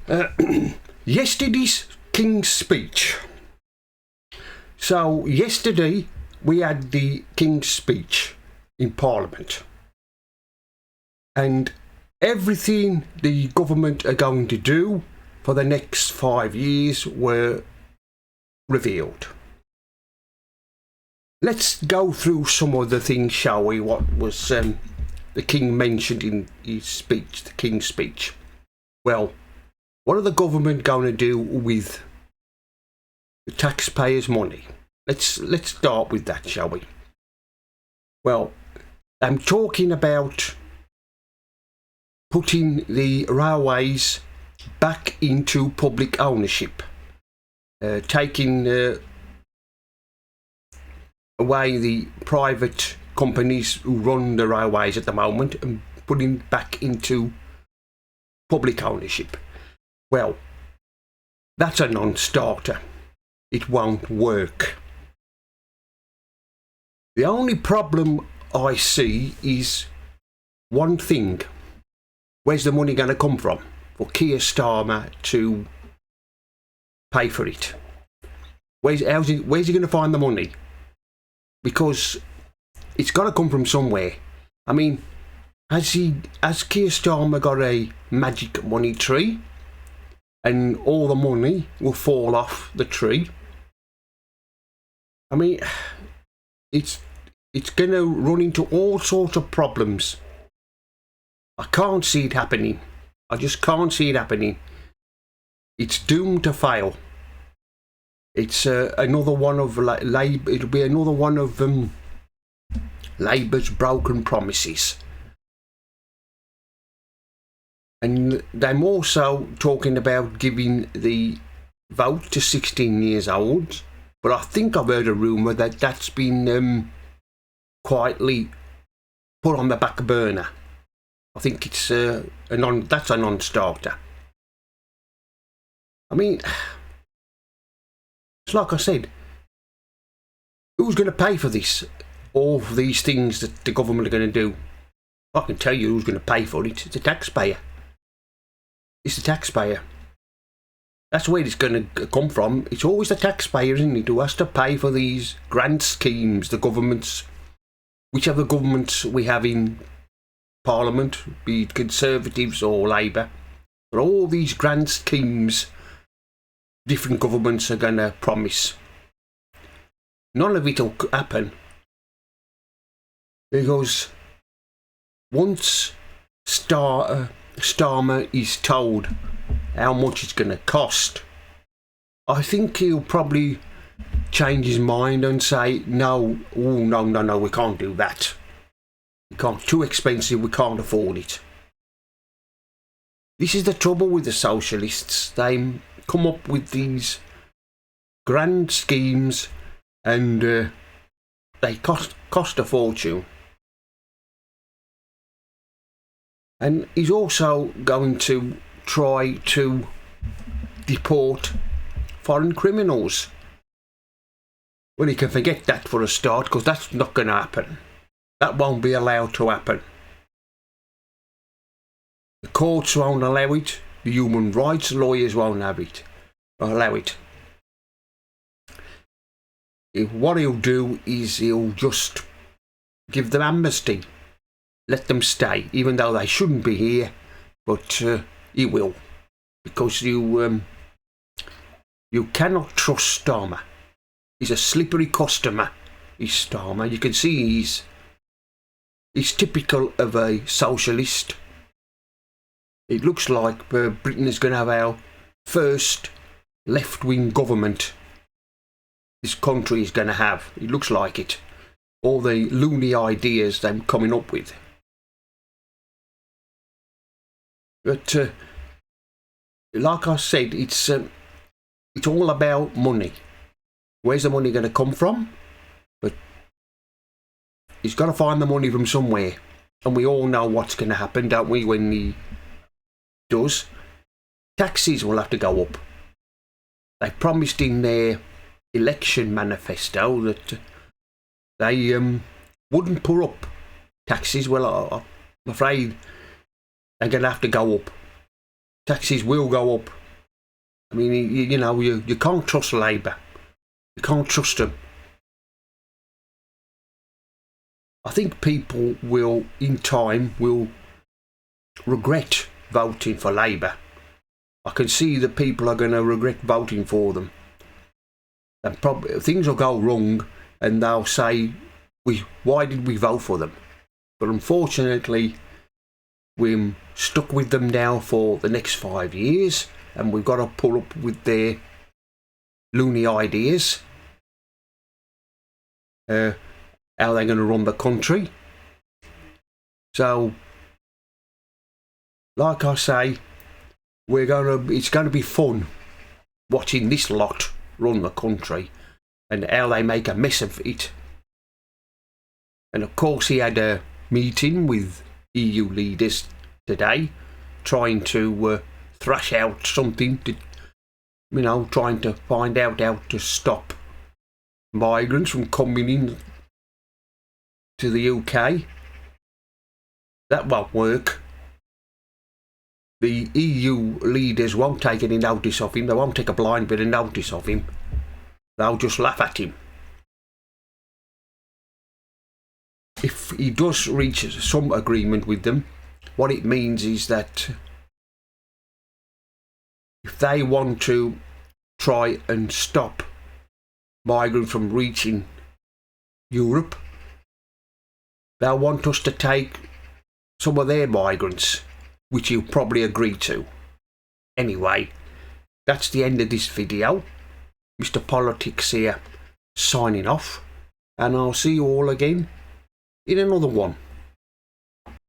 Uh, Yesterday's King's Speech. So, yesterday we had the King's Speech in Parliament, and everything the government are going to do for the next 5 years were revealed. Let's go through some of the things, shall we? What was the King mentioned in his speech, the King's Speech? Well, what are the government going to do with the taxpayers' money? Let's start with that, shall we? Well, I'm talking about putting the railways back into public ownership, taking away the private companies who run the railways at the moment and putting back into public ownership. Well, that's a non-starter. It won't work. The only problem I see is one thing. Where's the money going to come from for Keir Starmer to pay for it? Where's he going to find the money? Because it's got to come from somewhere. I mean, has Keir Starmer got a magic money tree and all the money will fall off the tree? I mean, it's going to run into all sorts of problems. I can't see it happening. I just can't see it happening. It's doomed to fail. It's another one of Labour. It'll be another one of Labour's broken promises. And they're also talking about giving the vote to 16 years old. But I think I've heard a rumour that that's been quietly put on the back burner. I think it's that's a non-starter. I mean, it's like I said, who's going to pay for this? All of these things that the government are going to do. I can tell you who's going to pay for it. It's the taxpayer. It's the taxpayer. That's where it's going to come from. It's always the taxpayer, isn't it, who has to pay for these grand schemes, the governments, whichever governments we have in Parliament, be it Conservatives or Labour. But all these grand schemes different governments are going to promise. None of it will happen. Because once Starmer is told how much it's going to cost, I think he'll probably change his mind and say, no, we can't do that. We can't, too expensive, we can't afford it. This is the trouble with the socialists. They come up with these grand schemes and they cost a fortune. And he's also going to try to deport foreign criminals. Well, he can forget that for a start, because that's not going to happen. That won't be allowed to happen. The courts won't allow it. The human rights lawyers won't allow it. What he'll do is he'll just give them amnesty. Let them stay, even though they shouldn't be here. But he will. Because you cannot trust Starmer. He's a slippery customer, is Starmer. You can see he's typical of a socialist. It looks like Britain is going to have our first left-wing government this country is going to have. It looks like it. All the loony ideas they're coming up with. But like I said, it's all about money. Where's the money going to come from? But he's got to find the money from somewhere. And we all know what's going to happen, don't we, when he does? Taxes will have to go up. They promised in their election manifesto that they wouldn't put up taxes. Well, I'm afraid they're going to have to go up. taxes will go up. I mean, you can't trust Labour. You can't trust them. I think people will, in time, will regret voting for Labour. I can see that people are going to regret voting for them. And probably things will go wrong and they'll say, why did we vote for them? But unfortunately, we're stuck with them now for the next 5 years, and we've got to pull up with their loony ideas. How they're going to run the country. So, like I say, it's going to be fun watching this lot run the country and how they make a mess of it. And of course, he had a meeting with EU leaders today, trying to thrash out something to, trying to find out how to stop migrants from coming in to the UK. That won't work. The EU leaders won't take any notice of him. They won't take a blind bit of notice of him. They'll just laugh at him. If he does reach some agreement with them, what it means is that if they want to try and stop migrants from reaching Europe, they'll want us to take some of their migrants, which you'll probably agree to. Anyway, that's the end of this video. Mr. Politics here, signing off, and I'll see you all again in another one.